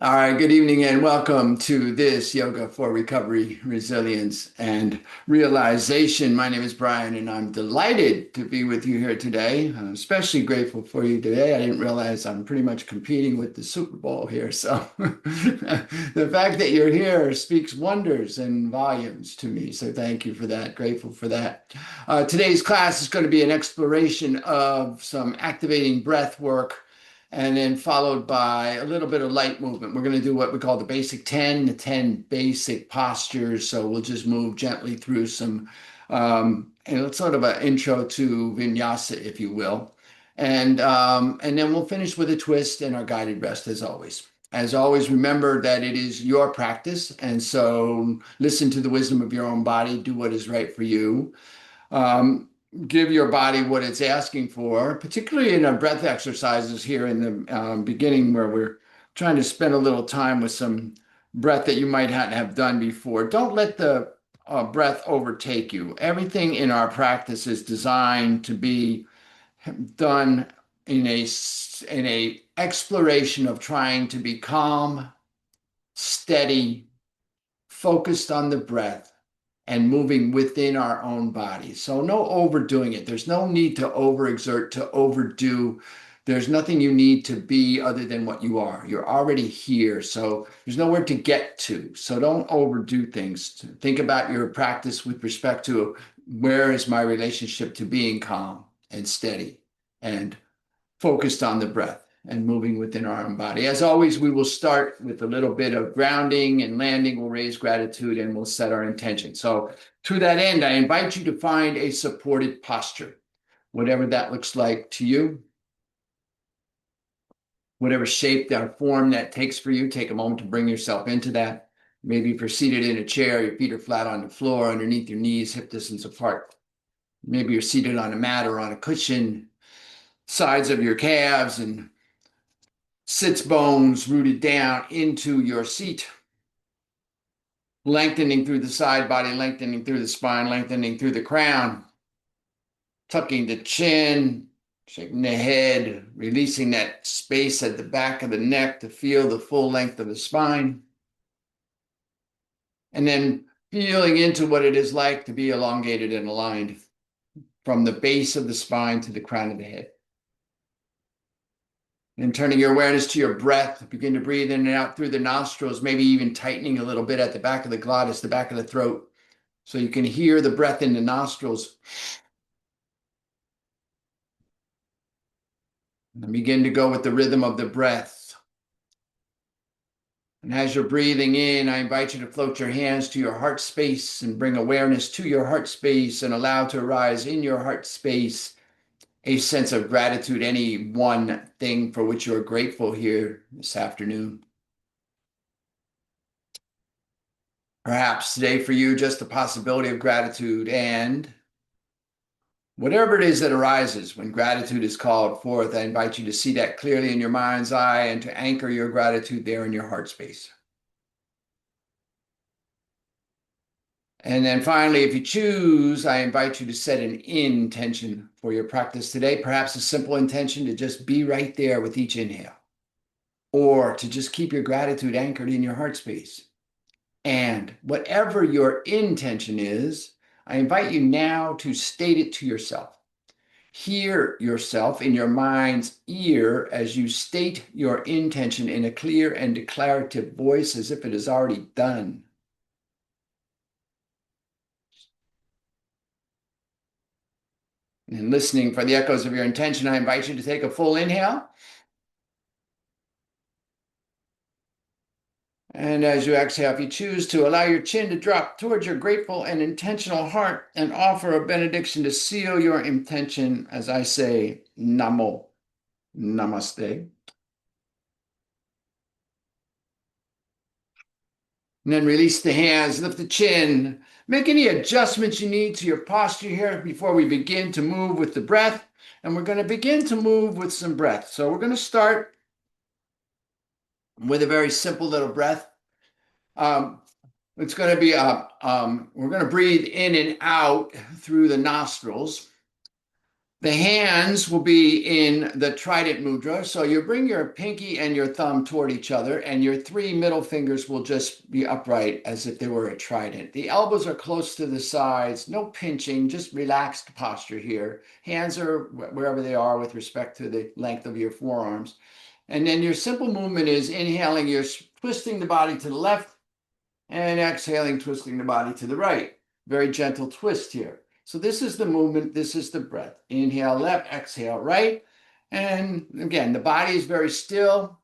All right, good evening and welcome to this Yoga for Recovery, Resilience, and Realization. My name is Brian and I'm delighted to be with you here today. I'm especially grateful for you today. I didn't realize I'm pretty much competing with the Super Bowl here. So the fact that you're here speaks wonders and volumes to me. So thank you for that. Grateful for that. Today's class is going to be an exploration of some activating breath work and then followed by a little bit of light movement. We're going to do what we call the basic 10, the 10 basic postures. So we'll just move gently through some, and it's sort of an intro to Vinyasa, if you will. And then we'll finish with a twist and our guided rest as always. As always, remember that it is your practice. And so listen to the wisdom of your own body, do what is right for you. Um, Give your body what it's asking for, particularly in our breath exercises here in the beginning, where we're trying to spend a little time with some breath that you might not have done before. Don't let the breath overtake you. Everything in our practice is designed to be done in a exploration of trying to be calm, steady, focused on the breath and moving within our own body. So no overdoing it. There's no need to overexert, to overdo. There's nothing you need to be other than what you are. You're already here. So there's nowhere to get to. So don't overdo things. Think about your practice with respect to where is my relationship to being calm and steady and focused on the breath and moving within our own body. As always, we will start with a little bit of grounding and landing. We'll raise gratitude and we'll set our intention. So to that end, I invite you to find a supported posture, whatever that looks like to you, whatever shape or form that takes for you. Take a moment to bring yourself into that. Maybe if you're seated in a chair, your feet are flat on the floor, underneath your knees, hip distance apart. Maybe you're seated on a mat or on a cushion, sides of your calves and sits bones rooted down into your seat, lengthening through the side body, lengthening through the spine, lengthening through the crown, tucking the chin, shaking the head, releasing that space at the back of the neck to feel the full length of the spine. And then feeling into what it is like to be elongated and aligned from the base of the spine to the crown of the head. And turning your awareness to your breath, begin to breathe in and out through the nostrils, maybe even tightening a little bit at the back of the glottis, the back of the throat, so you can hear the breath in the nostrils. And begin to go with the rhythm of the breath. And as you're breathing in, I invite you to float your hands to your heart space and bring awareness to your heart space and allow to arise in your heart space a sense of gratitude, any one thing for which you're grateful here this afternoon. Perhaps today for you, just the possibility of gratitude and whatever it is that arises when gratitude is called forth. I invite you to see that clearly in your mind's eye and to anchor your gratitude there in your heart space. And then finally, if you choose, I invite you to set an intention for your practice today, perhaps a simple intention to just be right there with each inhale, or to just keep your gratitude anchored in your heart space. And whatever your intention is, I invite you now to state it to yourself. Hear yourself in your mind's ear as you state your intention in a clear and declarative voice as if it is already done. And listening for the echoes of your intention, I invite you to take a full inhale. And as you exhale, if you choose to, allow your chin to drop towards your grateful and intentional heart and offer a benediction to seal your intention as I say, Namo, Namaste. And then release the hands, lift the chin. Make any adjustments you need to your posture here before we begin to move with the breath. And we're going to begin to move with some breath. So we're going to start with a very simple little breath. It's going to be, we're going to breathe in and out through the nostrils. The hands will be in the trident mudra. So you bring your pinky and your thumb toward each other, and your three middle fingers will just be upright as if they were a trident. The elbows are close to the sides, no pinching, just relaxed posture here. Hands are wherever they are with respect to the length of your forearms. And then your simple movement is inhaling, you're twisting the body to the left, and exhaling, twisting the body to the right. Very gentle twist here. So this is the movement, this is the breath. Inhale left, exhale right. And again, the body is very still.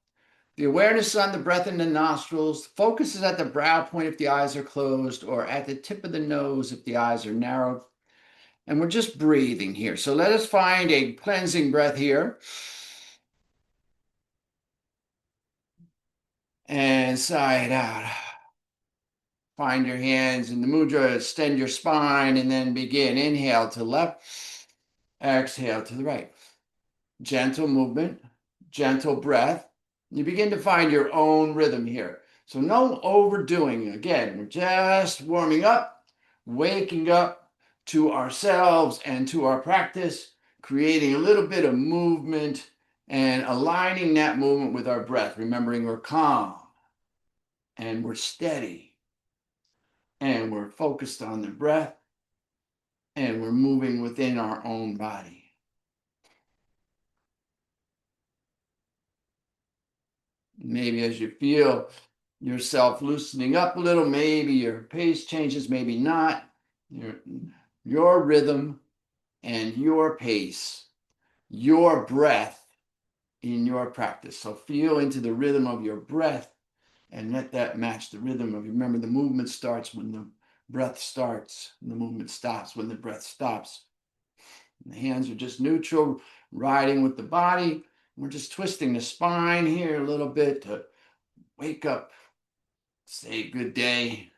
The awareness is on the breath in the nostrils. Focus is at the brow point if the eyes are closed, or at the tip of the nose if the eyes are narrowed. And we're just breathing here. So let us find a cleansing breath here. And sigh it out. Find your hands in the mudra, extend your spine, and then begin. Inhale to the left, exhale to the right. Gentle movement, gentle breath. You begin to find your own rhythm here. So no overdoing. Again, we're just warming up, waking up to ourselves and to our practice, creating a little bit of movement and aligning that movement with our breath, remembering we're calm and we're steady and we're focused on the breath and we're moving within our own body. Maybe as you feel yourself loosening up a little, maybe your pace changes, maybe not. Your rhythm and your pace, your breath in your practice. So feel into the rhythm of your breath and let that match the rhythm of, remember, the movement starts when the breath starts, and the movement stops when the breath stops. And the hands are just neutral, riding with the body. We're just twisting the spine here a little bit to wake up, say good day,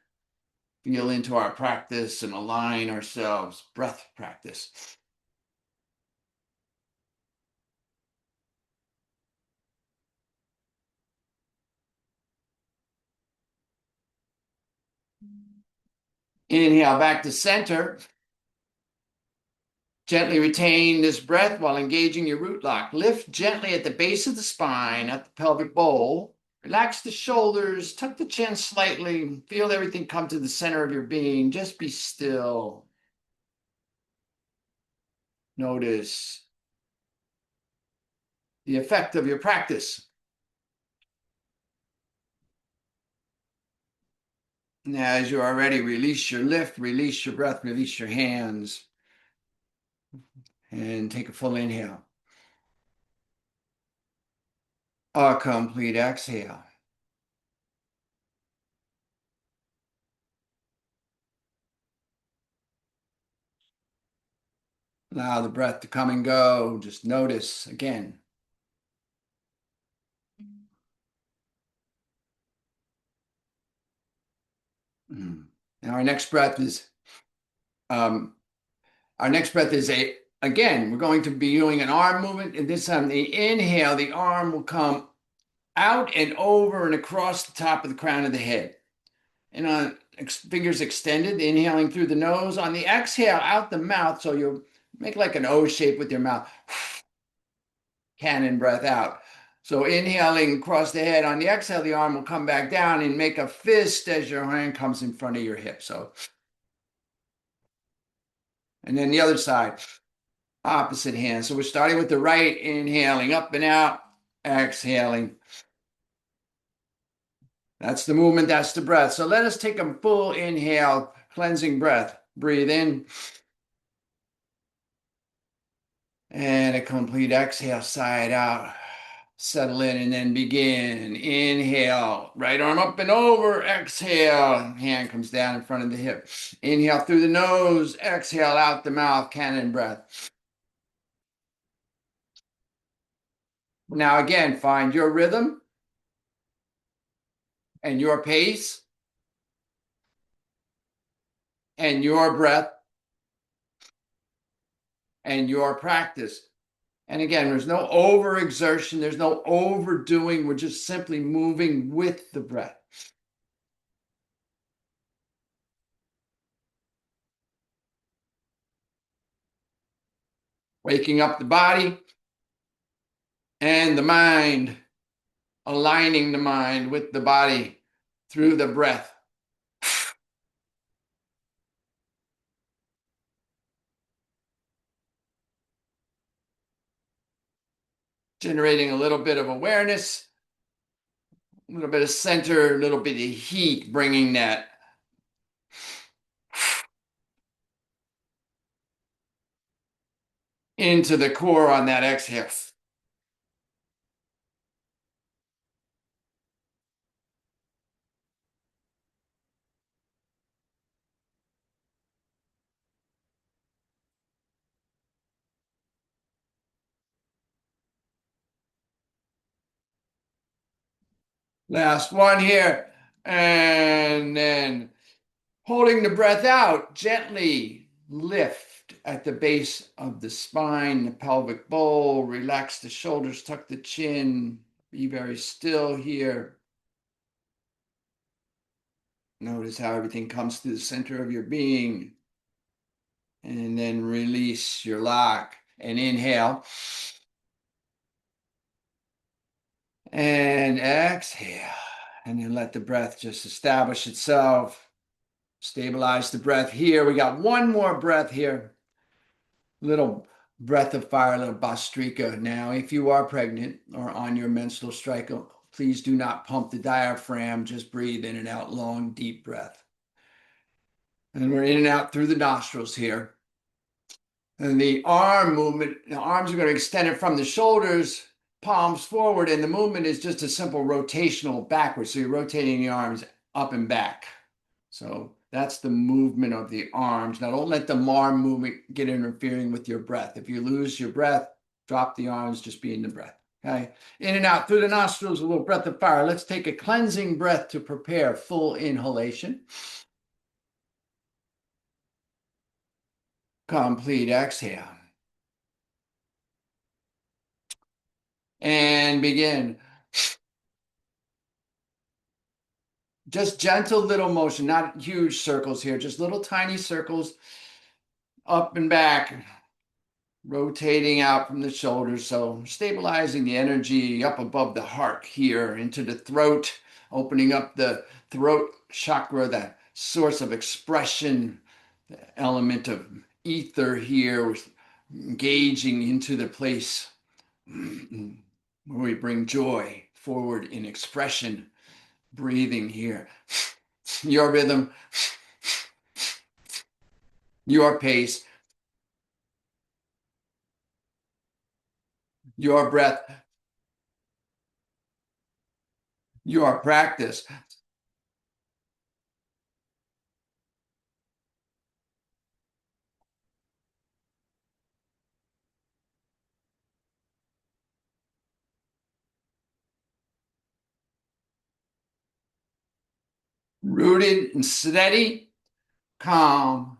feel into our practice and align ourselves. Breath practice. Inhale back to center. Gently retain this breath while engaging your root lock. Lift gently at the base of the spine, at the pelvic bowl. Relax the shoulders, tuck the chin slightly. Feel everything come to the center of your being. Just be still. Notice the effect of your practice. Now, as you are ready, release your lift, release your breath, release your hands, and take a full inhale. A complete exhale. Allow the breath to come and go. Just notice again. Now our next breath is again, we're going to be doing an arm movement. And this time the inhale, the arm will come out and over and across the top of the crown of the head. And on fingers extended, inhaling through the nose. On the exhale, out the mouth. So you'll make like an O shape with your mouth. Cannon breath out. So inhaling across the head. On the exhale, the arm will come back down and make a fist as your hand comes in front of your hip. So, and then the other side, opposite hand. So we're starting with the right, inhaling up and out, exhaling. That's the movement, that's the breath. So let us take a full inhale, cleansing breath. Breathe in. And a complete exhale, side out. Settle in and then begin. Inhale, right arm up and over. Exhale, hand comes down in front of the hip. Inhale through the nose. Exhale out the mouth, cannon breath. Now again, find your rhythm and your pace and your breath and your practice. And again, there's no overexertion, there's no overdoing. We're just simply moving with the breath. waking up the body and the mind, aligning the mind with the body through the breath. Generating a little bit of awareness, a little bit of center, a little bit of heat, bringing that into the core on that exhale. Last one here. And then holding the breath out, gently lift at the base of the spine, the pelvic bowl, relax the shoulders, tuck the chin, be very still here. Notice how everything comes to the center of your being. And then release your lock and inhale. And exhale. And then let the breath just establish itself. Stabilize the breath here. We got one more breath here. Little breath of fire, little Bastrika. Now, if you are pregnant or on your menstrual cycle, please do not pump the diaphragm. Just breathe in and out, long, deep breath. And we're in and out through the nostrils here. And the arm movement, the arms are going to extend it from the shoulders, palms forward, and the movement is just a simple rotational backwards. So you're rotating the arms up and back. So that's the movement of the arms. Now don't let the arm movement get interfering with your breath. If you lose your breath, drop the arms, just be in the breath. Okay, in and out through the nostrils, a little breath of fire. Let's take a cleansing breath to prepare full inhalation. Complete exhale. And begin. Just gentle little motion, not huge circles here, just little tiny circles up and back, rotating out from the shoulders. So stabilizing the energy up above the heart here into the throat, opening up the throat chakra, that source of expression, the element of ether here, engaging into the place where we bring joy forward in expression, breathing here. Your rhythm, your pace, your breath, your practice. Rooted and steady, calm,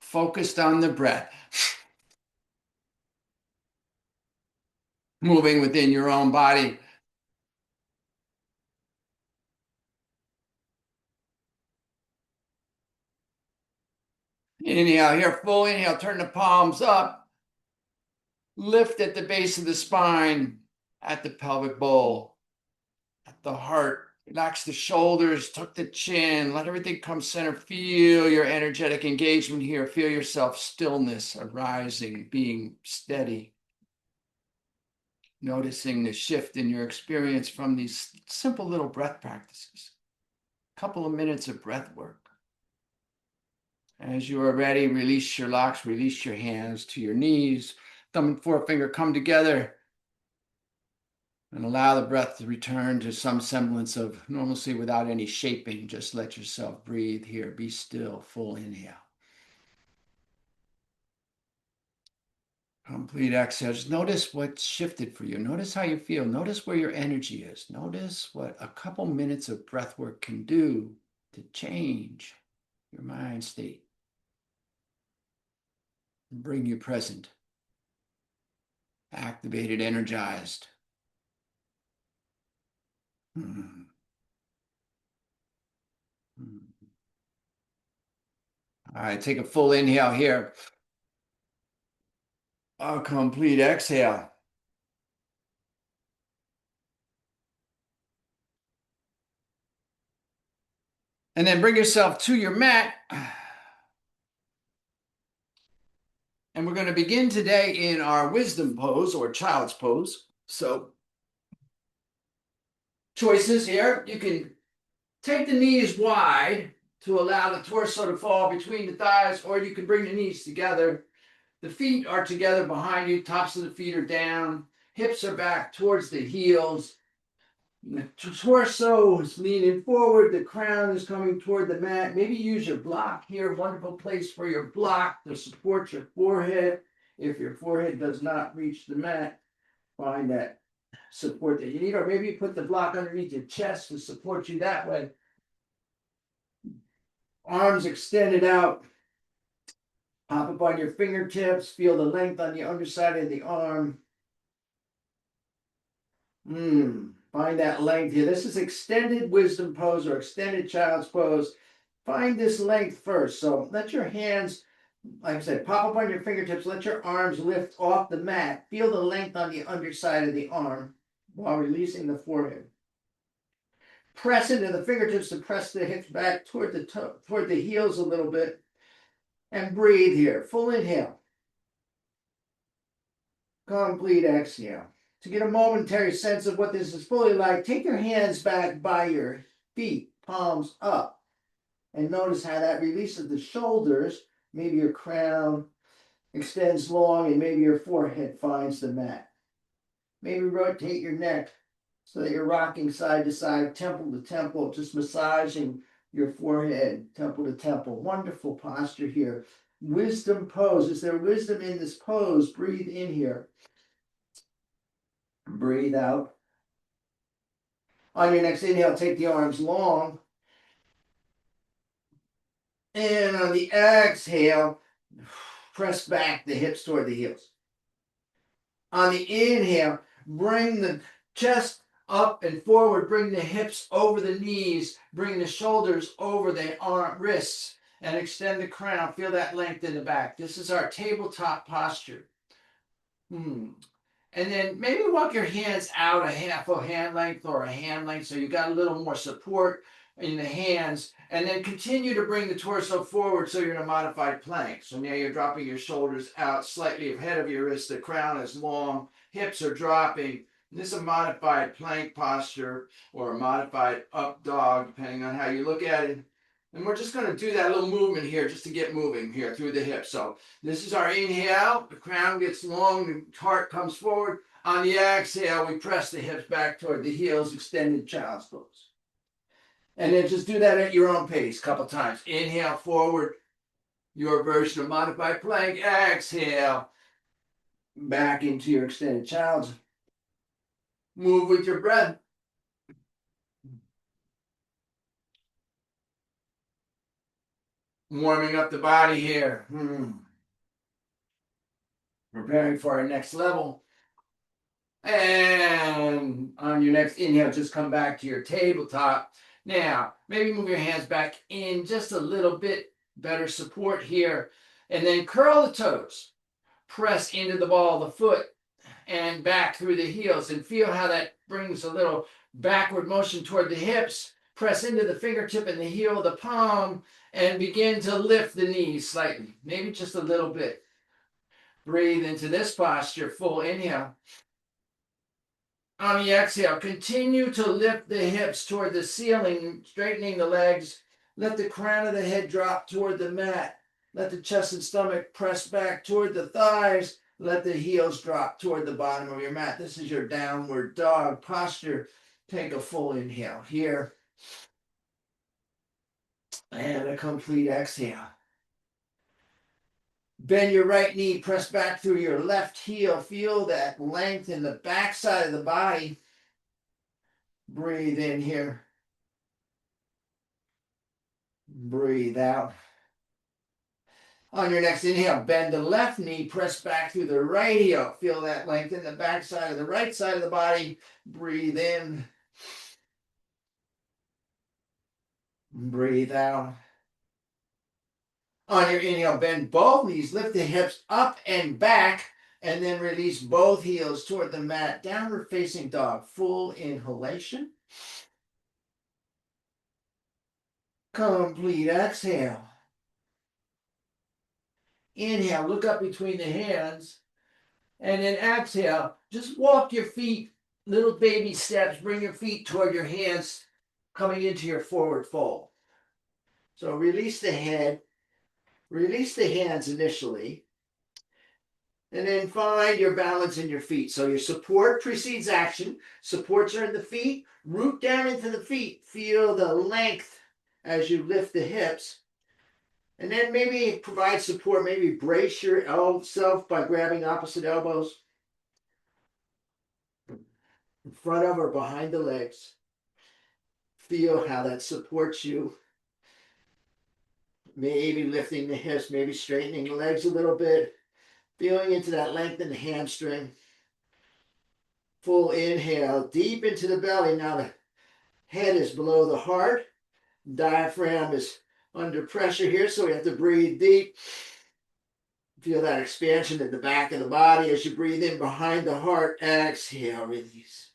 focused on the breath, moving within your own body. Inhale here, full inhale, turn the palms up, lift at the base of the spine, at the pelvic bowl, at the heart. Relax the shoulders, tuck the chin, let everything come center. Feel your energetic engagement here. Feel yourself stillness arising, being steady. Noticing the shift in your experience from these simple little breath practices. A couple of minutes of breath work. As you are ready, release your locks, release your hands to your knees. Thumb and forefinger come together. And allow the breath to return to some semblance of normalcy without any shaping. Just let yourself breathe here. Be still. Full inhale. Complete exhale. Just notice what shifted for you. Notice how you feel. Notice where your energy is. Notice what a couple minutes of breath work can do to change your mind state and bring you present, activated, energized. Hmm. All right, take a full inhale here. A complete exhale. And then bring yourself to your mat. And we're going to begin today in our wisdom pose or child's pose. So, choices here. You can take the knees wide to allow the torso to fall between the thighs, or you can bring the knees together. The feet are together behind you, tops of the feet are down, hips are back towards the heels. The torso is leaning forward, the crown is coming toward the mat. Maybe use your block here, wonderful place for your block to support your forehead. If your forehead does not reach the mat, find that support that you need, or maybe you put the block underneath your chest to support you that way. Arms extended out, pop up on your fingertips, feel the length on the underside of the arm. Find that length here. This is extended wisdom pose or extended child's pose. Find this length first. So let your hands, like I said, pop up on your fingertips. Let your arms lift off the mat. Feel the length on the underside of the arm while releasing the forehead. Press into the fingertips to press the hips back toward the heels a little bit. And breathe here. Full inhale. Complete exhale. To get a momentary sense of what this is fully like, take your hands back by your feet, palms up, and notice how that releases the shoulders. Maybe your crown extends long and maybe your forehead finds the mat. Maybe rotate your neck so that you're rocking side to side, temple to temple, just massaging your forehead, temple to temple. Wonderful posture here. Wisdom pose. Is there wisdom in this pose? Breathe in here. Breathe out. On your next inhale, take the arms long. And on the exhale, press back the hips toward the heels. On the inhale, bring the chest up and forward. Bring the hips over the knees. Bring the shoulders over the wrists. And extend the crown. Feel that length in the back. This is our tabletop posture. And then maybe walk your hands out a half a hand length or a hand length so you got a little more support in the hands. And then continue to bring the torso forward so you're in a modified plank. So now you're dropping your shoulders out slightly ahead of your wrist. The crown is long, hips are dropping. This is a modified plank posture or a modified up dog, depending on how you look at it. And we're just going to do that little movement here just to get moving here through the hips. So this is our inhale. The crown gets long. The heart comes forward. On the exhale, we press the hips back toward the heels, extended child's pose. And then just do that at your own pace a couple times. Inhale forward, your version of modified plank. Exhale, back into your extended child's. Move with your breath. Warming up the body here. Preparing for our next level. And on your next inhale, just come back to your tabletop. Now, maybe move your hands back in just a little bit. Better support here. And then curl the toes. Press into the ball of the foot and back through the heels. And feel how that brings a little backward motion toward the hips. Press into the fingertip and the heel of the palm and begin to lift the knees slightly. Maybe just a little bit. Breathe into this posture. Full inhale. On the exhale, continue to lift the hips toward the ceiling, straightening the legs. Let the crown of the head drop toward the mat. Let the chest and stomach press back toward the thighs. Let the heels drop toward the bottom of your mat. This is your downward dog posture. Take a full inhale here. And a complete exhale. Bend your right knee, press back through your left heel. Feel that length in the backside of the body. Breathe in here. Breathe out. On your next inhale, bend the left knee, press back through the right heel. Feel that length in the backside of the right side of the body. Breathe in. Breathe out. On your inhale, bend both knees, lift the hips up and back. And then release both heels toward the mat. Downward facing dog. Full inhalation. Complete exhale. Inhale, look up between the hands. And then exhale, just walk your feet, little baby steps. Bring your feet toward your hands, coming into your forward fold. So release the head, release the hands initially, and then find your balance in your feet. So your support precedes action. Supports are in the feet. Root down into the feet. Feel the length as you lift the hips. And then maybe provide support. Maybe brace your self by grabbing opposite elbows in front of or behind the legs. Feel how that supports you. Maybe lifting the hips, maybe straightening the legs a little bit. Feeling into that length in the hamstring. Full inhale, deep into the belly. Now the head is below the heart. Diaphragm is under pressure here, so we have to breathe deep. Feel that expansion in the back of the body as you breathe in behind the heart. Exhale, release.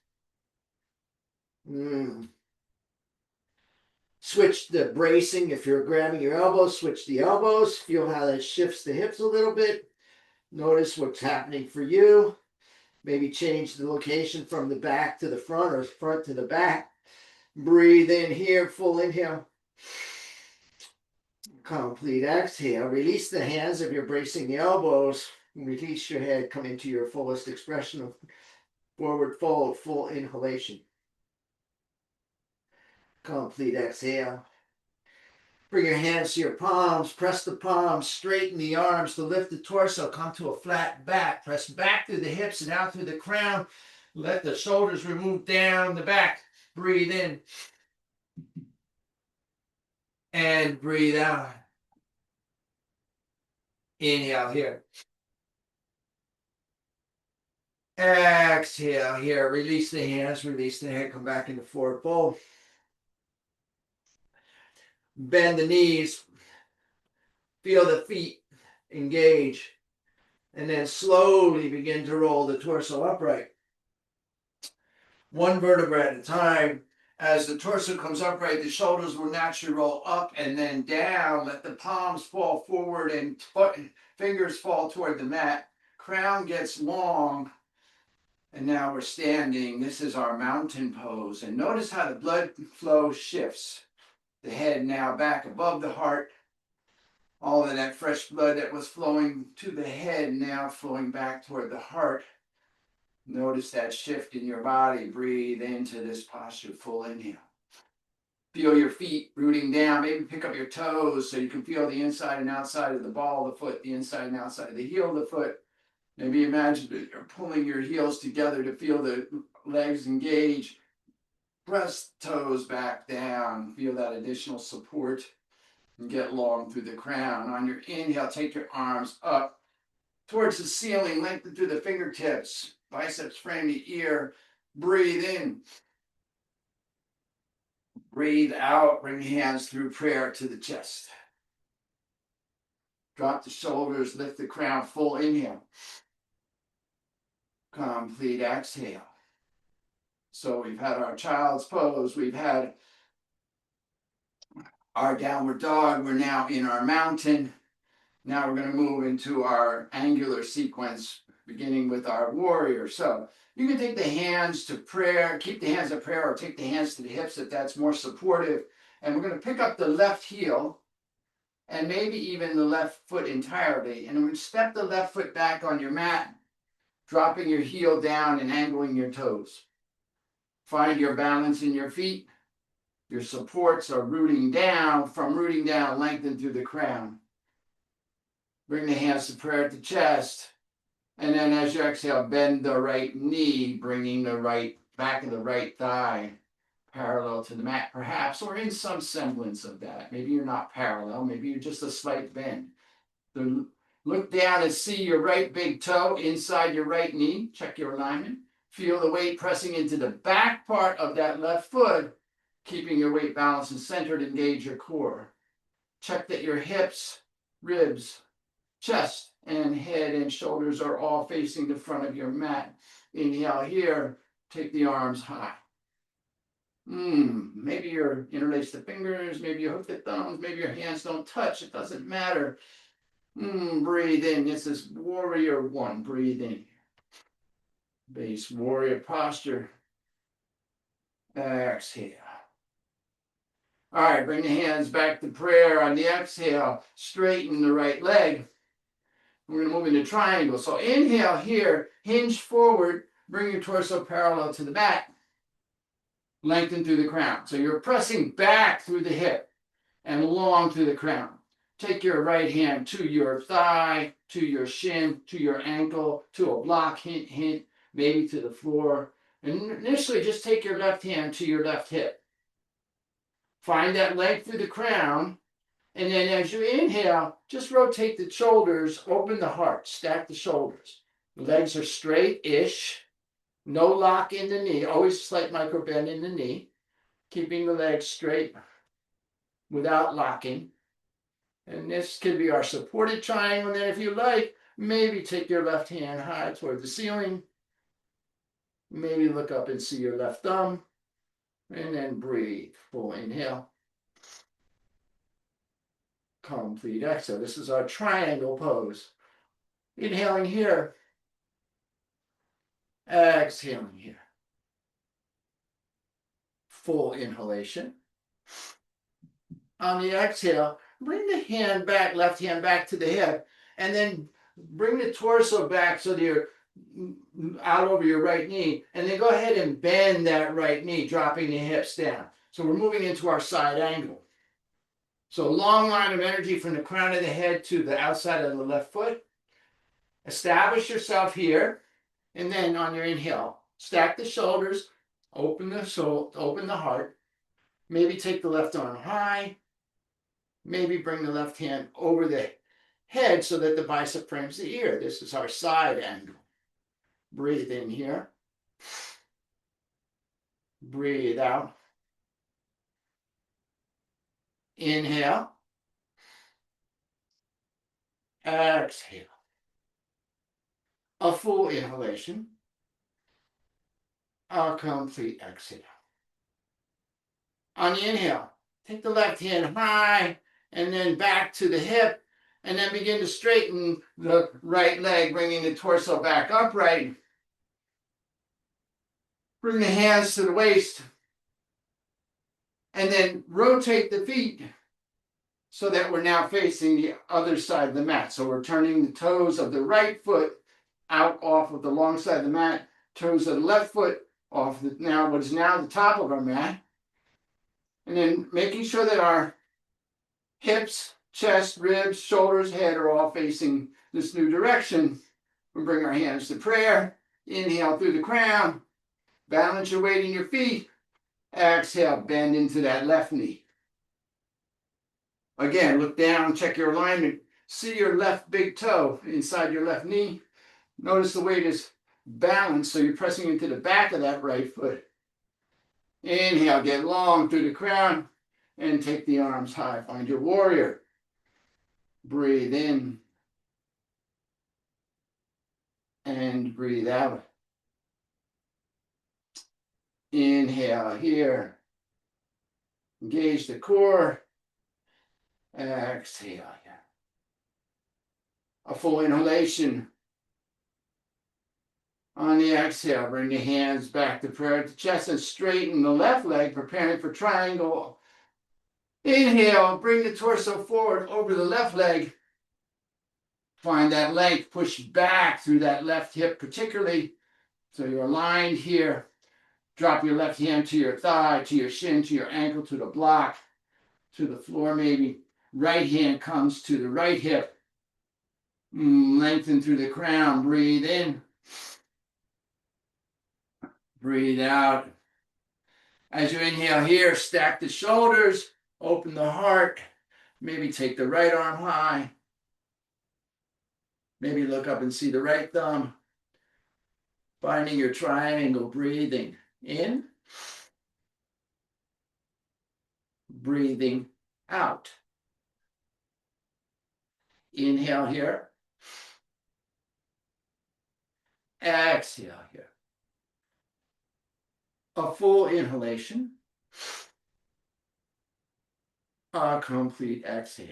Switch the bracing. If you're grabbing your elbows, switch the elbows. Feel how that shifts the hips a little bit. Notice what's happening for you. Maybe change the location from the back to the front or front to the back. Breathe in here, full inhale. Complete exhale. Release the hands if you're bracing the elbows. Release your head. Come into your fullest expression of forward fold, full inhalation. Complete exhale. Bring your hands to your palms. Press the palms. Straighten the arms to lift the torso. Come to a flat back. Press back through the hips and out through the crown. Let the shoulders remove down the back. Breathe in. And breathe out. Inhale here. Exhale here. Release the hands. Release the head. Come back into forward fold. Bend the knees. Feel the feet engage. And then slowly begin to roll the torso upright. One vertebra at a time. As the torso comes upright, the shoulders will naturally roll up and then down. Let the palms fall forward and fingers fall toward the mat. Crown gets long. And now we're standing. This is our mountain pose. And notice how the blood flow shifts. The head now back above the heart. All of that fresh blood that was flowing to the head now flowing back toward the heart. Notice that shift in your body. Breathe into this posture. Full inhale. Feel your feet rooting down. Maybe pick up your toes so you can feel the inside and outside of the ball of the foot, the inside and outside of the heel of the foot. Maybe imagine that you're pulling your heels together to feel the legs engage. Press toes back down. Feel that additional support and get long through the crown. On your inhale, take your arms up towards the ceiling, lengthen through the fingertips. Biceps frame the ear. Breathe in. Breathe out. Bring hands through prayer to the chest. Drop the shoulders. Lift the crown. Full inhale. Complete exhale. So we've had our child's pose. We've had our downward dog. We're now in our mountain. Now we're going to move into our angular sequence, beginning with our warrior. So you can take the hands to prayer, keep the hands at prayer, or take the hands to the hips if that's more supportive. And we're going to pick up the left heel and maybe even the left foot entirely. And we're going to step the left foot back on your mat, dropping your heel down and angling your toes. Find your balance in your feet. Your supports are rooting down. From rooting down, lengthen through the crown. Bring the hands to prayer at the chest. And then as you exhale, bend the right knee, bringing the right back of the right thigh parallel to the mat, perhaps, or in some semblance of that. Maybe you're not parallel. Maybe you're just a slight bend. Look down and see your right big toe inside your right knee. Check your alignment. Feel the weight pressing into the back part of that left foot, keeping your weight balanced and centered. Engage your core. Check that your hips, ribs, chest, and head and shoulders are all facing the front of your mat. Inhale here, take the arms high. Maybe you interlace the fingers, maybe you hook the thumbs, maybe your hands don't touch, it doesn't matter. Breathe in. This is warrior one. Breathe in. Base warrior posture. Exhale. All right, bring the hands back to prayer on the exhale. Straighten the right leg. We're going to move into triangle. So inhale here, hinge forward, bring your torso parallel to the mat. Lengthen through the crown. So you're pressing back through the hip and long through the crown. Take your right hand to your thigh, to your shin, to your ankle, to a block, hint, hint, maybe to the floor. And initially, just take your left hand to your left hip. Find that length through the crown. And then as you inhale, just rotate the shoulders, open the heart, stack the shoulders. The legs are straight-ish. No lock in the knee. Always a slight micro bend in the knee. Keeping the legs straight without locking. And this could be our supported triangle. And then if you like, maybe take your left hand high toward the ceiling. Maybe look up and see your left thumb. And then breathe. Full inhale. Complete exhale. This is our triangle pose. Inhaling here. Exhaling here. Full inhalation. On the exhale, bring the hand back, left hand back to the hip, and then bring the torso back so that you're out over your right knee, and then go ahead and bend that right knee, dropping the hips down. So we're moving into our side angle. So long line of energy from the crown of the head to the outside of the left foot. Establish yourself here, and then on your inhale, stack the shoulders, open the soul, open the heart. Maybe take the left arm high. Maybe bring the left hand over the head so that the bicep frames the ear. This is our side angle. Breathe in here. Breathe out. Inhale. Exhale. A full inhalation. A complete exhale. On the inhale, take the left hand high and then back to the hip, and then begin to straighten the right leg, bringing the torso back upright. Bring the hands to the waist, and then rotate the feet so that we're now facing the other side of the mat. So we're turning the toes of the right foot out off of the long side of the mat, toes of the left foot off what is now the top of our mat. And then making sure that our hips, chest, ribs, shoulders, head are all facing this new direction. We bring our hands to prayer. Inhale through the crown. Balance your weight in your feet. Exhale, bend into that left knee. Again, look down, check your alignment. See your left big toe inside your left knee. Notice the weight is balanced, so you're pressing into the back of that right foot. Inhale, get long through the crown, and take the arms high. Find your warrior. Breathe in. And breathe out. Inhale here. Engage the core. Exhale here. A full inhalation. On the exhale, bring the hands back to prayer at the chest and straighten the left leg, preparing for triangle. Inhale, bring the torso forward over the left leg. Find that length, push back through that left hip particularly. So you're aligned here. Drop your left hand to your thigh, to your shin, to your ankle, to the block, to the floor maybe. Right hand comes to the right hip. Lengthen through the crown. Breathe in. Breathe out. As you inhale here, stack the shoulders, open the heart. Maybe take the right arm high. Maybe look up and see the right thumb. Finding your triangle, breathing in. Breathing out. Inhale here. Exhale here. A full inhalation. A complete exhale.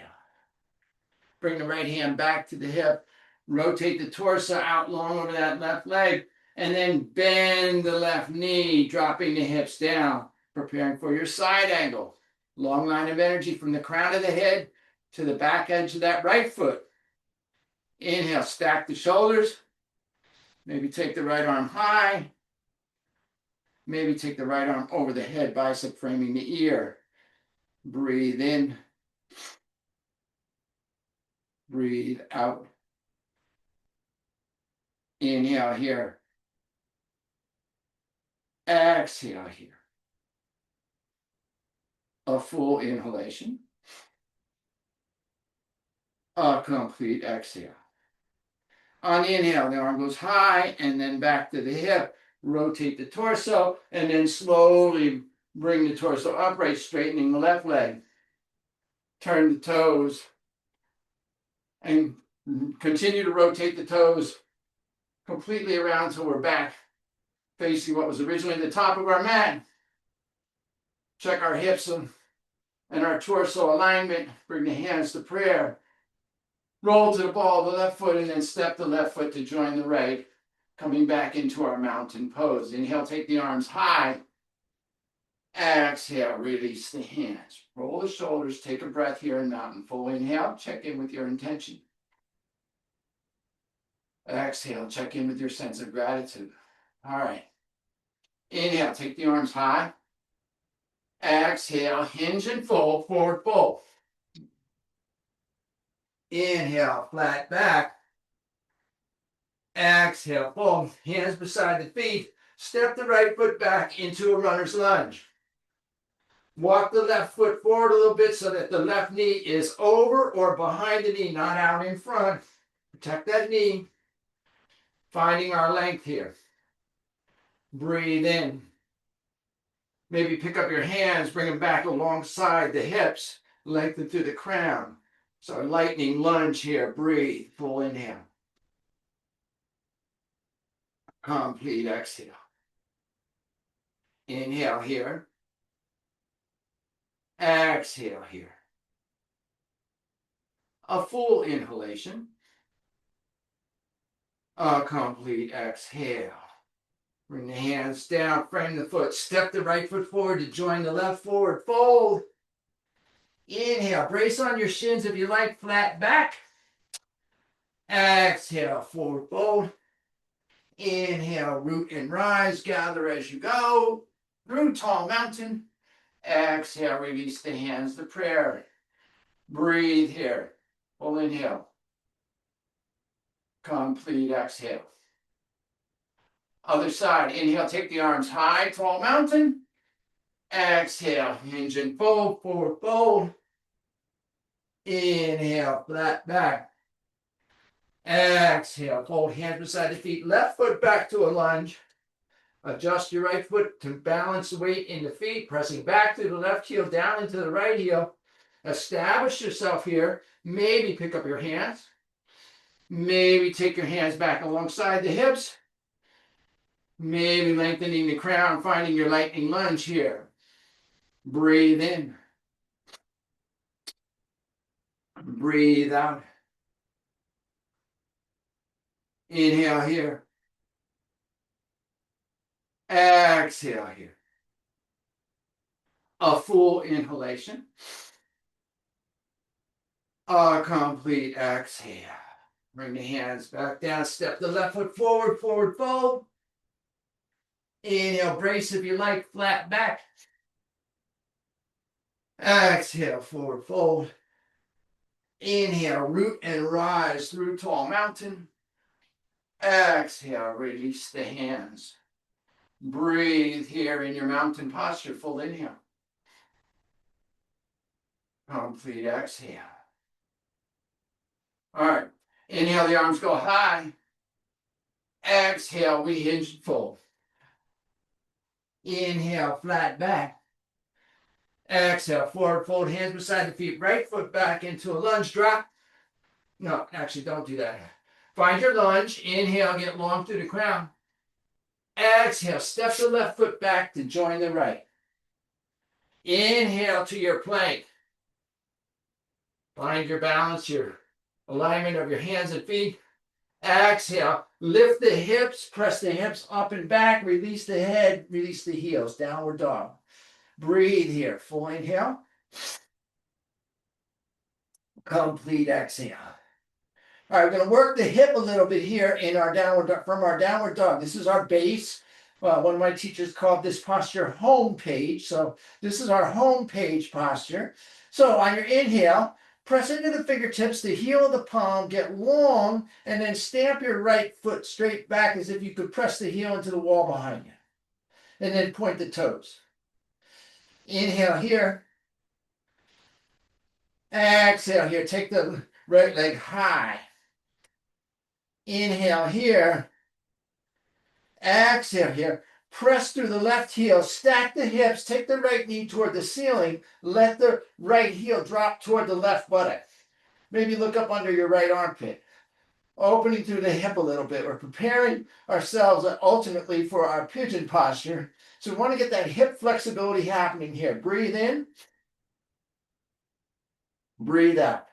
Bring the right hand back to the hip. Rotate the torso out long over that left leg. And then bend the left knee, dropping the hips down, preparing for your side angle. Long line of energy from the crown of the head to the back edge of that right foot. Inhale, stack the shoulders. Maybe take the right arm high. Maybe take the right arm over the head, bicep framing the ear. Breathe in. Breathe out. Inhale here. Exhale here. A full inhalation. A complete exhale. On the inhale, the arm goes high and then back to the hip. Rotate the torso and then slowly bring the torso upright, straightening the left leg. Turn the toes and continue to rotate the toes completely around so we're back facing what was originally the top of our mat. Check our hips and our torso alignment. Bring the hands to prayer. Roll to the ball of the left foot and then step the left foot to join the right. Coming back into our mountain pose. Inhale, take the arms high. Exhale, release the hands. Roll the shoulders, take a breath here in mountain. Full inhale, check in with your intention. Exhale, check in with your sense of gratitude. All right. Inhale, take the arms high. Exhale, hinge and fold, forward fold. Inhale, flat back. Exhale, fold. Hands beside the feet. Step the right foot back into a runner's lunge. Walk the left foot forward a little bit so that the left knee is over or behind the knee, not out in front. Protect that knee. Finding our length here. Breathe in. Maybe pick up your hands, bring them back alongside the hips, lengthen through the crown. So lightning lunge here. Breathe. Full inhale. Complete exhale. Inhale here. Exhale here. A full inhalation. A complete exhale. Bring the hands down, frame the foot. Step the right foot forward to join the left forward fold. Inhale, brace on your shins if you like, flat back. Exhale, forward fold. Inhale, root and rise, gather as you go. Through tall mountain. Exhale, release the hands to prayer. Breathe here. Full inhale. Complete exhale. Other side. Inhale, take the arms high, tall mountain. Exhale, hinge and fold, forward fold. Inhale, flat back. Exhale, fold hands beside the feet. Left foot back to a lunge. Adjust your right foot to balance the weight in the feet, pressing back through the left heel, down into the right heel. Establish yourself here. Maybe pick up your hands. Maybe take your hands back alongside the hips. Maybe lengthening the crown, finding your lightning lunge here. Breathe in. Breathe out. Inhale here. Exhale here. A full inhalation. A complete exhale. Bring the hands back down. Step the left foot forward, forward fold. Inhale, brace if you like, flat back. Exhale, forward fold. Inhale, root and rise through tall mountain. Exhale, release the hands. Breathe here in your mountain posture. Full inhale. Complete exhale. All right. Inhale, the arms go high. Exhale, we hinge and fold. Inhale, flat back. Exhale, forward fold, hands beside the feet. Right foot back into a lunge drop. No, actually, don't do that. Find your lunge. Inhale, get long through the crown. Exhale, step the left foot back to join the right. Inhale to your plank. Find your balance, your alignment of your hands and feet. Exhale, lift the hips, press the hips up and back, release the head, release the heels, downward dog. Breathe here, full inhale. Complete exhale. All right, we're going to work the hip a little bit here in our downward dog, from our downward dog. This is our base. One of my teachers called this posture home page. So this is our home page posture. So on your inhale, press into the fingertips, the heel of the palm, get long, and then stamp your right foot straight back as if you could press the heel into the wall behind you. And then point the toes. Inhale here. Exhale here. Take the right leg high. Inhale here. Exhale here. Press through the left heel. Stack the hips. Take the right knee toward the ceiling. Let the right heel drop toward the left buttock. Maybe look up under your right armpit. Opening through the hip a little bit. We're preparing ourselves ultimately for our pigeon posture. So we want to get that hip flexibility happening here. Breathe in. Breathe out.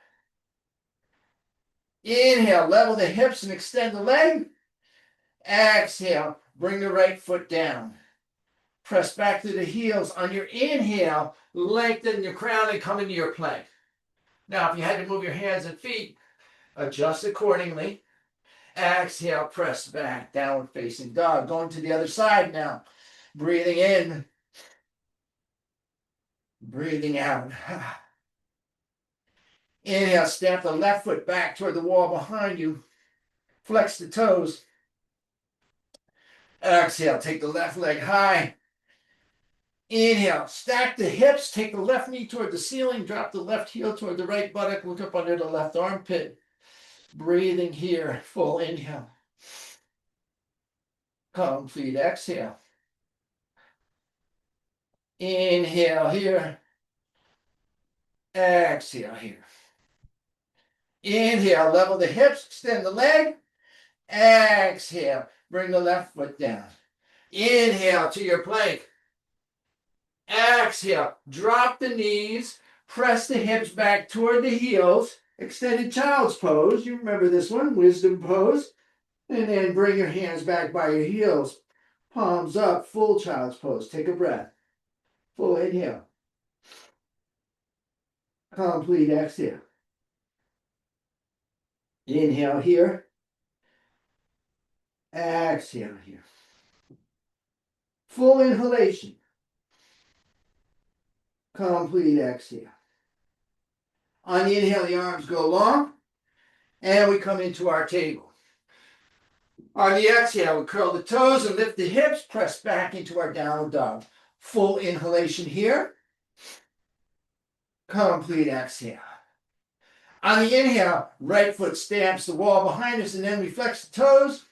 Inhale, level the hips and extend the leg. Exhale, bring the right foot down. Press back to the heels. On your inhale, lengthen your crown and come into your plank. Now, if you had to move your hands and feet, adjust accordingly. Exhale, press back, downward facing dog. Going to the other side now. Breathing in. Breathing out. Inhale, stamp the left foot back toward the wall behind you. Flex the toes. Exhale, take the left leg high. Inhale, stack the hips, take the left knee toward the ceiling, drop the left heel toward the right buttock, look up under the left armpit. Breathing here, full inhale. Complete exhale. Inhale here. Exhale here. Inhale, level the hips, extend the leg. Exhale, bring the left foot down. Inhale to your plank. Exhale, drop the knees, press the hips back toward the heels. Extended child's pose. You remember this one, wisdom pose. And then bring your hands back by your heels. Palms up, full child's pose. Take a breath. Full inhale. Complete exhale. Inhale here. Exhale here. Full inhalation. Complete exhale. On the inhale, the arms go long, and we come into our table. On the exhale, we curl the toes and lift the hips, press back into our downward dog. Full inhalation here. Complete exhale. On the inhale, right foot stamps the wall behind us, and then we flex the toes.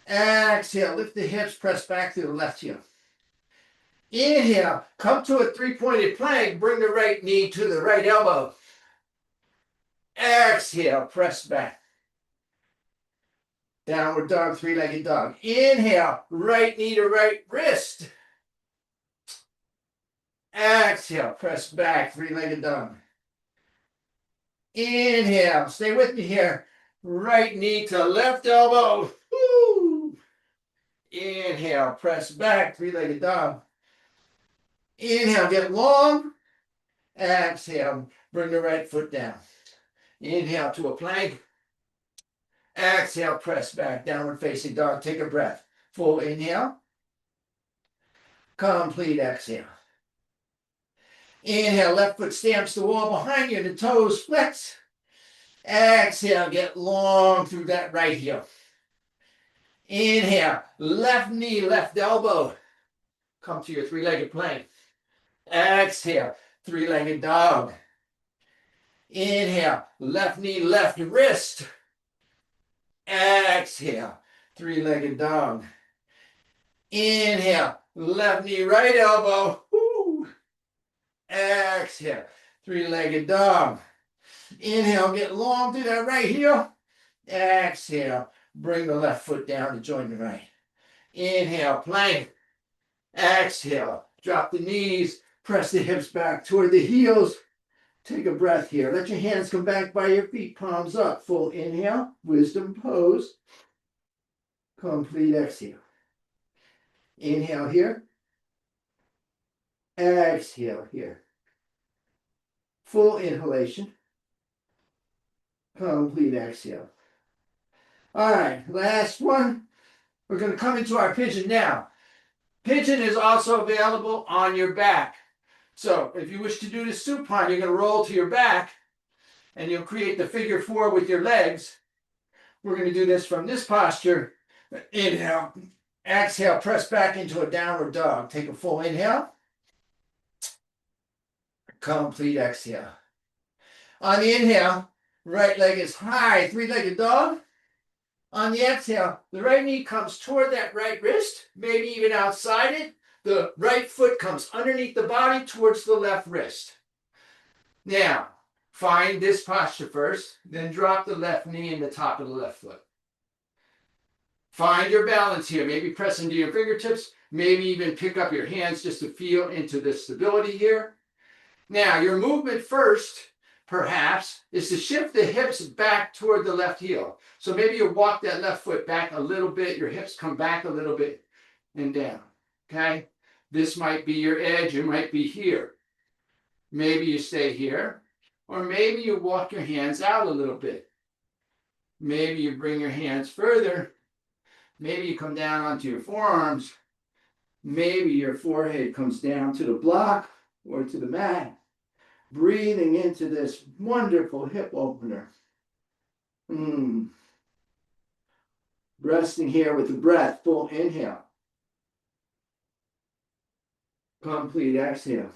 Exhale, lift the hips, press back to the left heel. Inhale, come to a three-pointed plank, bring the right knee to the right elbow. Exhale, press back. Downward dog, three-legged dog. Inhale, right knee to right wrist. Exhale, press back, three-legged dog. Inhale, stay with me here. Right knee to left elbow. Woo. Inhale, press back, three-legged dog. Inhale, get long. Exhale, bring the right foot down. Inhale to a plank. Exhale, press back, downward facing dog. Take a breath. Full inhale. Complete exhale. Inhale, left foot stamps the wall behind you, the toes flex. Exhale, get long through that right heel. Inhale, left knee, left elbow. Come to your three-legged plank. Exhale, three-legged dog. Inhale, left knee, left wrist. Exhale, three-legged dog. Inhale, left knee, right elbow. Woo. Exhale, three-legged dog. Inhale, get long through that right heel. Exhale, bring the left foot down to join the right. Inhale, plank. Exhale, drop the knees, press the hips back toward the heels. Take a breath here. Let your hands come back by your feet, palms up. Full inhale, wisdom pose. Complete exhale. Inhale here. Exhale here. Full inhalation. Complete exhale. All right, last one. We're going to come into our pigeon now. Pigeon is also available on your back. So if you wish to do the supine, you're going to roll to your back and you'll create the figure 4 with your legs. We're going to do this from this posture. Inhale, exhale, press back into a downward dog. Take a full inhale. Complete exhale. On the inhale, right leg is high, three-legged dog. On the exhale, the right knee comes toward that right wrist, maybe even outside it. The right foot comes underneath the body towards the left wrist. Now, find this posture first, then drop the left knee in the top of the left foot. Find your balance here. Maybe press into your fingertips, maybe even pick up your hands just to feel into the stability here. Now, your movement first, perhaps, is to shift the hips back toward the left heel. So maybe you walk that left foot back a little bit, your hips come back a little bit and down, okay? This might be your edge, it might be here. Maybe you stay here, or maybe you walk your hands out a little bit. Maybe you bring your hands further. Maybe you come down onto your forearms. Maybe your forehead comes down to the block or to the mat. Breathing into this wonderful hip opener. Resting here with the breath, full inhale. Complete exhale.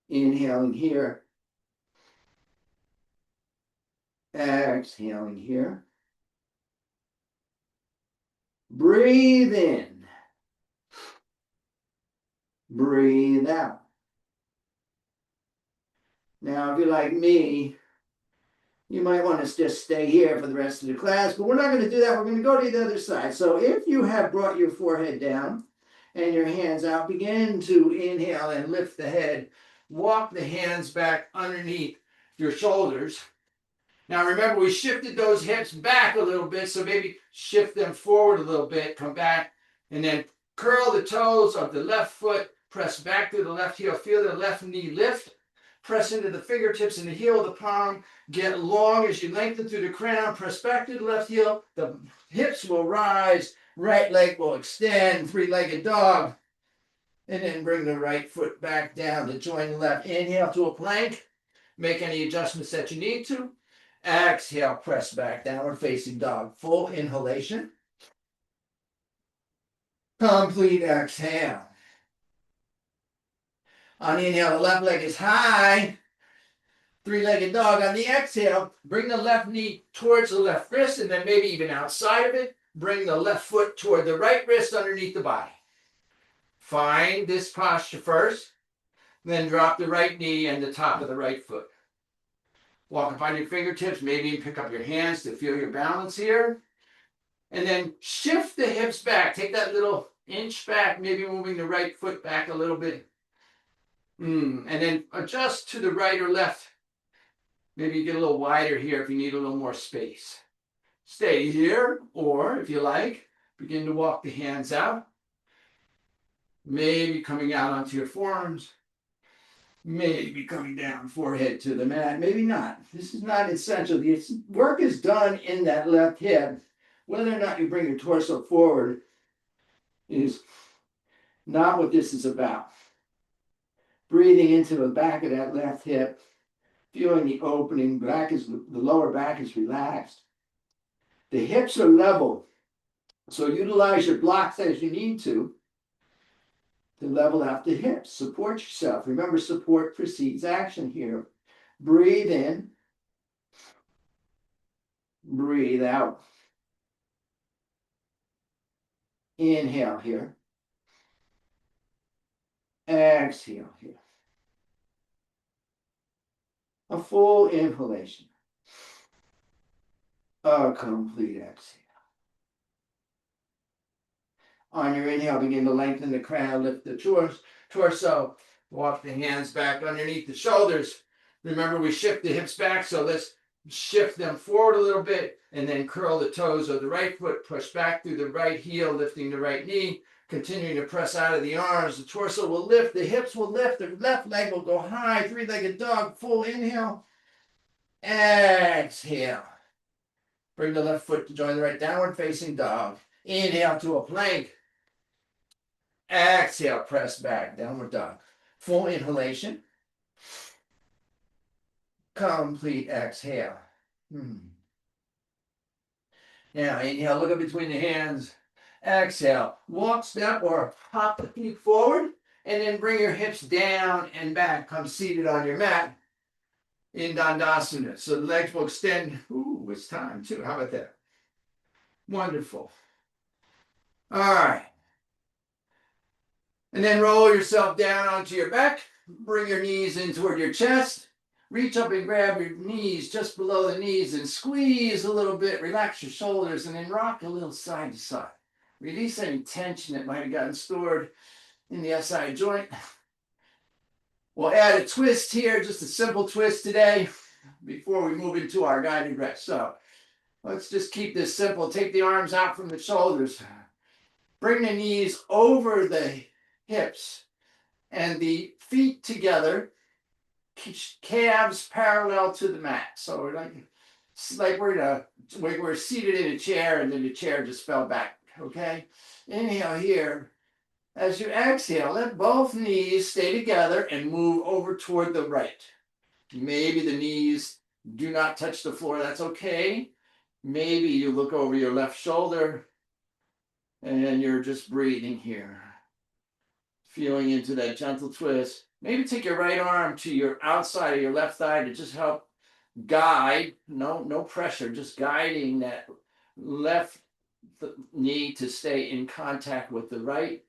Inhaling here. Exhaling here. Breathe in. Breathe out. Now, if you're like me, you might want to just stay here for the rest of the class, but we're not going to do that. We're going to go to the other side. So if you have brought your forehead down and your hands out, begin to inhale and lift the head. Walk the hands back underneath your shoulders. Now remember, we shifted those hips back a little bit, so maybe shift them forward a little bit, come back, and then curl the toes of the left foot, press back through the left heel, feel the left knee lift, press into the fingertips and the heel of the palm, get long as you lengthen through the crown, press back to the left heel, the hips will rise, right leg will extend, three-legged dog, and then bring the right foot back down to join the left. Inhale to a plank, make any adjustments that you need to. Exhale, press back, downward facing dog. Full inhalation. Complete exhale. On the inhale, the left leg is high. Three-legged dog. On the exhale, bring the left knee towards the left wrist and then maybe even outside of it. Bring the left foot toward the right wrist underneath the body. Find this posture first, then drop the right knee and the top of the right foot. Walk up on your fingertips, maybe pick up your hands to feel your balance here. And then shift the hips back. Take that little inch back, maybe moving the right foot back a little bit. And then adjust to the right or left. Maybe you get a little wider here if you need a little more space. Stay here, or if you like, begin to walk the hands out. Maybe coming out onto your forearms. Maybe coming down forehead to the mat. Maybe not. This is not essential. The work is done in that left hip. Whether or not you bring your torso forward is not what this is about. Breathing into the back of that left hip, feeling the opening. The lower back is relaxed. The hips are level, so utilize your blocks as you need to level out the hips. Support yourself. Remember, support precedes action here. Breathe in. Breathe out. Inhale here. Exhale here. A full inhalation. A complete exhale. On your inhale, begin to lengthen the crown, lift the torso, walk the hands back underneath the shoulders. Remember, we shift the hips back, so let's shift them forward a little bit and then curl the toes of the right foot, push back through the right heel, lifting the right knee, continuing to press out of the arms. The torso will lift, the hips will lift, the left leg will go high, three-legged dog, full inhale, exhale. Bring the left foot to join the right, downward facing dog. Inhale to a plank. Exhale, press back, downward dog. Full inhalation. Complete exhale. Now, inhale, look up between the hands. Exhale, walk, step, or hop the feet forward, and then bring your hips down and back. Come seated on your mat in Dandasana. So the legs will extend. Ooh, it's time too. How about that? Wonderful. All right. And then roll yourself down onto your back. Bring your knees in toward your chest. Reach up and grab your knees just below the knees and squeeze a little bit. Relax your shoulders and then rock a little side to side. Release any tension that might have gotten stored in the SI joint. We'll add a twist here, just a simple twist today before we move into our guided rest. So let's just keep this simple. Take the arms out from the shoulders. Bring the knees over the hips and the feet together, calves parallel to the mat. So we're seated in a chair and then the chair just fell back. Okay, inhale here. As you exhale, let both knees stay together and move over toward the right. Maybe the knees do not touch the floor. That's okay. Maybe you look over your left shoulder and you're just breathing here. Feeling into that gentle twist. Maybe take your right arm to your outside of your left thigh to just help guide. No pressure, just guiding that left knee to stay in contact with the right.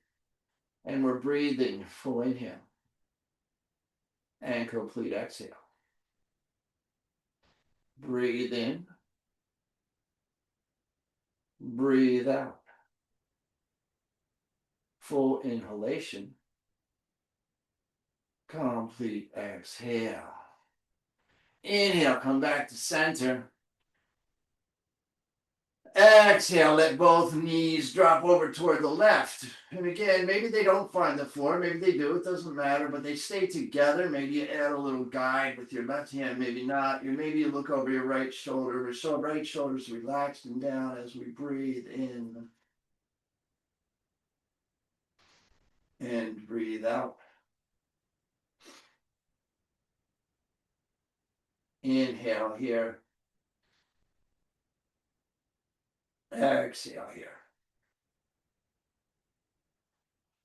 And we're breathing, full inhale and complete exhale. Breathe in, breathe out. Full inhalation, complete exhale. Inhale, come back to center. Exhale, let both knees drop over toward the left. And again, maybe they don't find the floor. Maybe they do. It doesn't matter. But they stay together. Maybe you add a little guide with your left hand. Maybe not. Maybe you look over your right shoulder. So right shoulder's relaxed and down as we breathe in. And breathe out. Inhale here. Exhale here.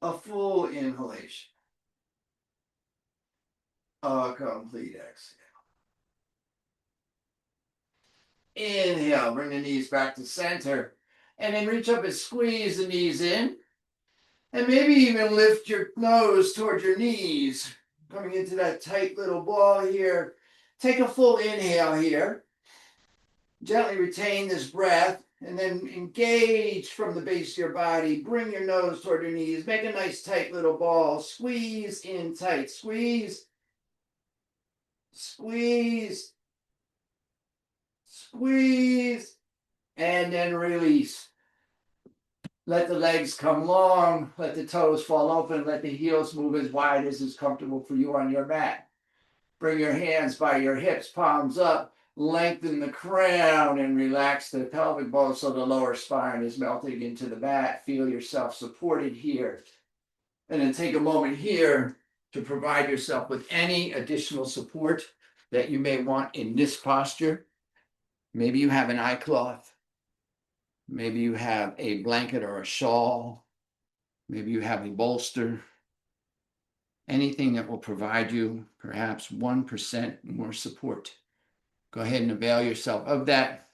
A full inhalation. A complete exhale. Inhale, bring the knees back to center. And then reach up and squeeze the knees in. And maybe even lift your nose towards your knees. Coming into that tight little ball here. Take a full inhale here. Gently retain this breath. And then engage from the base of your body. Bring your nose toward your knees. Make a nice tight little ball. Squeeze in tight. Squeeze. Squeeze. Squeeze. And then release. Let the legs come long. Let the toes fall open. Let the heels move as wide as is comfortable for you on your mat. Bring your hands by your hips, palms up. Lengthen the crown and relax the pelvic bones so the lower spine is melting into the mat. Feel yourself supported here. And then take a moment here to provide yourself with any additional support that you may want in this posture. Maybe you have an eye cloth. Maybe you have a blanket or a shawl. Maybe you have a bolster. Anything that will provide you perhaps 1% more support. Go ahead and avail yourself of that.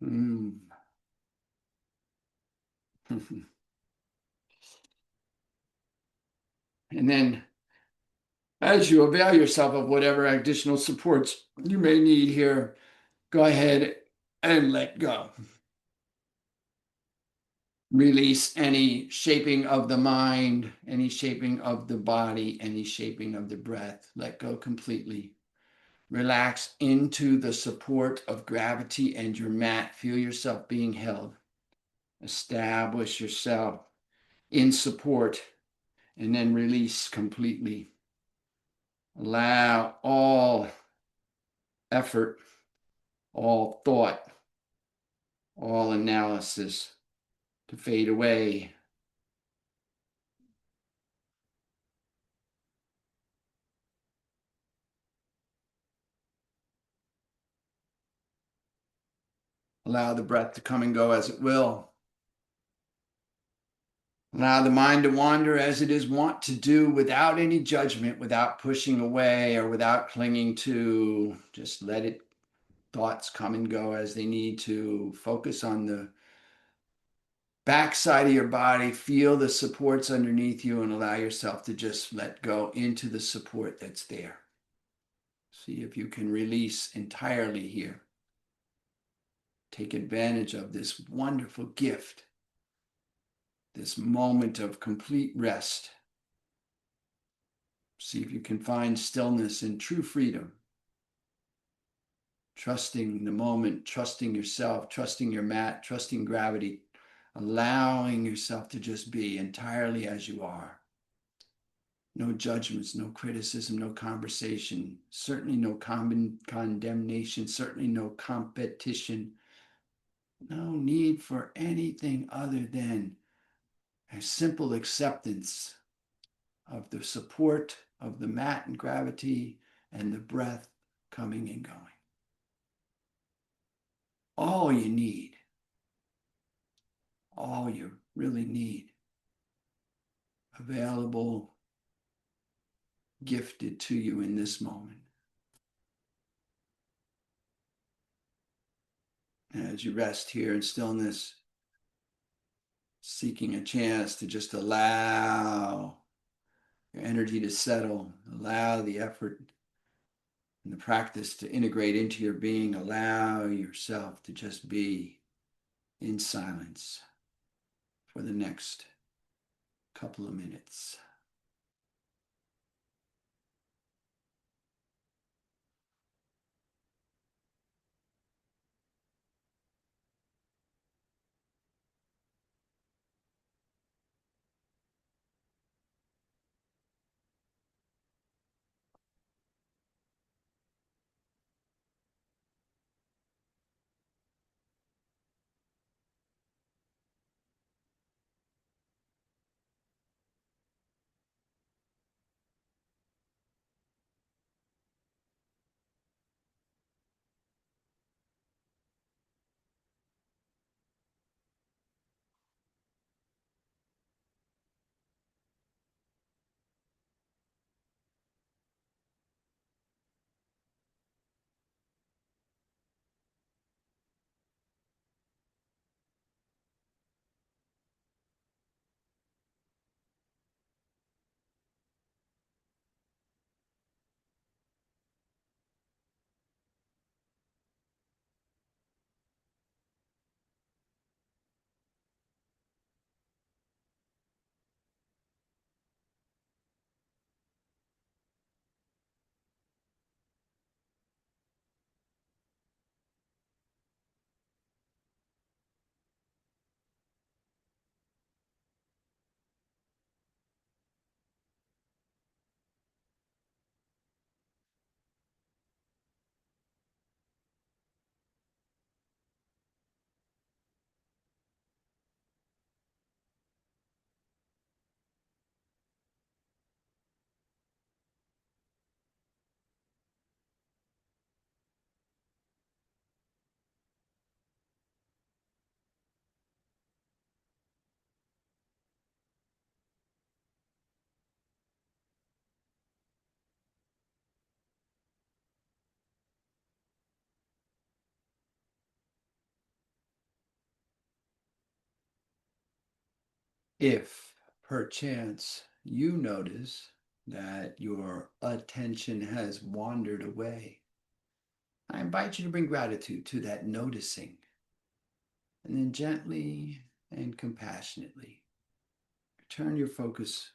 And then as you avail yourself of whatever additional supports you may need here, go ahead and let go. Release any shaping of the mind, any shaping of the body, any shaping of the breath. Let go completely. Relax into the support of gravity and your mat. Feel yourself being held. Establish yourself in support and then release completely. Allow all effort, all thought, all analysis to fade away. Allow the breath to come and go as it will. Allow the mind to wander as it is wont to do without any judgment, without pushing away or without clinging to. Just let it, thoughts come and go as they need to. Focus on the backside of your body. Feel the supports underneath you and allow yourself to just let go into the support that's there. See if you can release entirely here. Take advantage of this wonderful gift, this moment of complete rest. See if you can find stillness and true freedom. Trusting the moment, trusting yourself, trusting your mat, trusting gravity, allowing yourself to just be entirely as you are. No judgments, no criticism, no conversation, certainly no condemnation, certainly no competition, no need for anything other than a simple acceptance of the support of the mat and gravity and the breath coming and going. All you need, all you really need, available, gifted to you in this moment. As you rest here in stillness, seeking a chance to just allow your energy to settle, allow the effort and the practice to integrate into your being, allow yourself to just be in silence for the next couple of minutes. If perchance you notice that your attention has wandered away, I invite you to bring gratitude to that noticing, and then gently and compassionately return your focus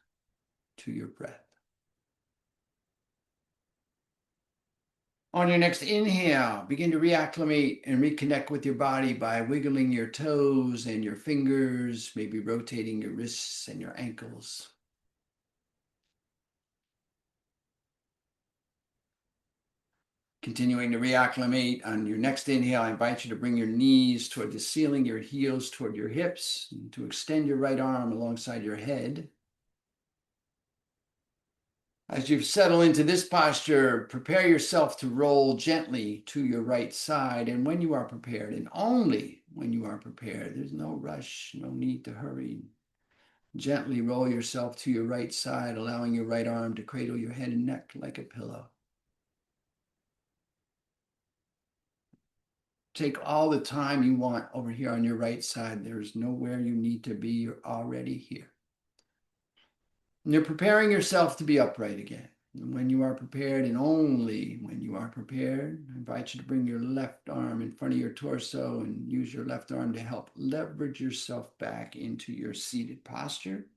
to your breath. On your next inhale, begin to reacclimate and reconnect with your body by wiggling your toes and your fingers, maybe rotating your wrists and your ankles. Continuing to reacclimate, on your next inhale, I invite you to bring your knees toward the ceiling, your heels toward your hips, and to extend your right arm alongside your head. As you settle into this posture, prepare yourself to roll gently to your right side. And when you are prepared, and only when you are prepared, there's no rush, no need to hurry. Gently roll yourself to your right side, allowing your right arm to cradle your head and neck like a pillow. Take all the time you want over here on your right side. There's nowhere you need to be. You're already here. And you're preparing yourself to be upright again. And when you are prepared, and only when you are prepared, I invite you to bring your left arm in front of your torso and use your left arm to help leverage yourself back into your seated posture.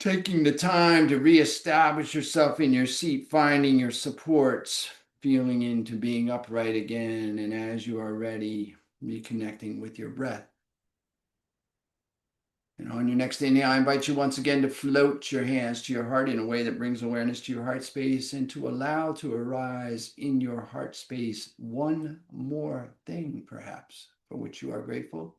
Taking the time to reestablish yourself in your seat, finding your supports, feeling into being upright again, and as you are ready, reconnecting with your breath. And on your next inhale, I invite you once again to float your hands to your heart in a way that brings awareness to your heart space, and to allow to arise in your heart space one more thing, perhaps, for which you are grateful.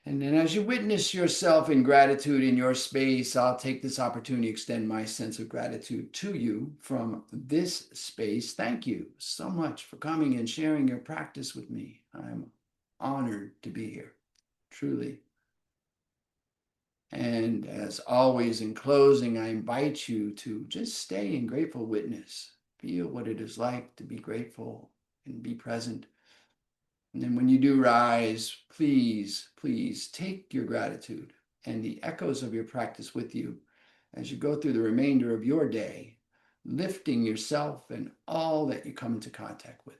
And then as you witness yourself in gratitude in your space, I'll take this opportunity to extend my sense of gratitude to you from this space. Thank you so much for coming and sharing your practice with me. I'm honored to be here, truly. And as always, in closing, I invite you to just stay in grateful witness. Feel what it is like to be grateful and be present. And then when you do rise, please, please take your gratitude and the echoes of your practice with you as you go through the remainder of your day, lifting yourself and all that you come into contact with.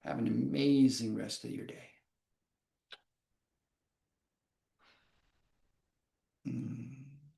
Have an amazing rest of your day.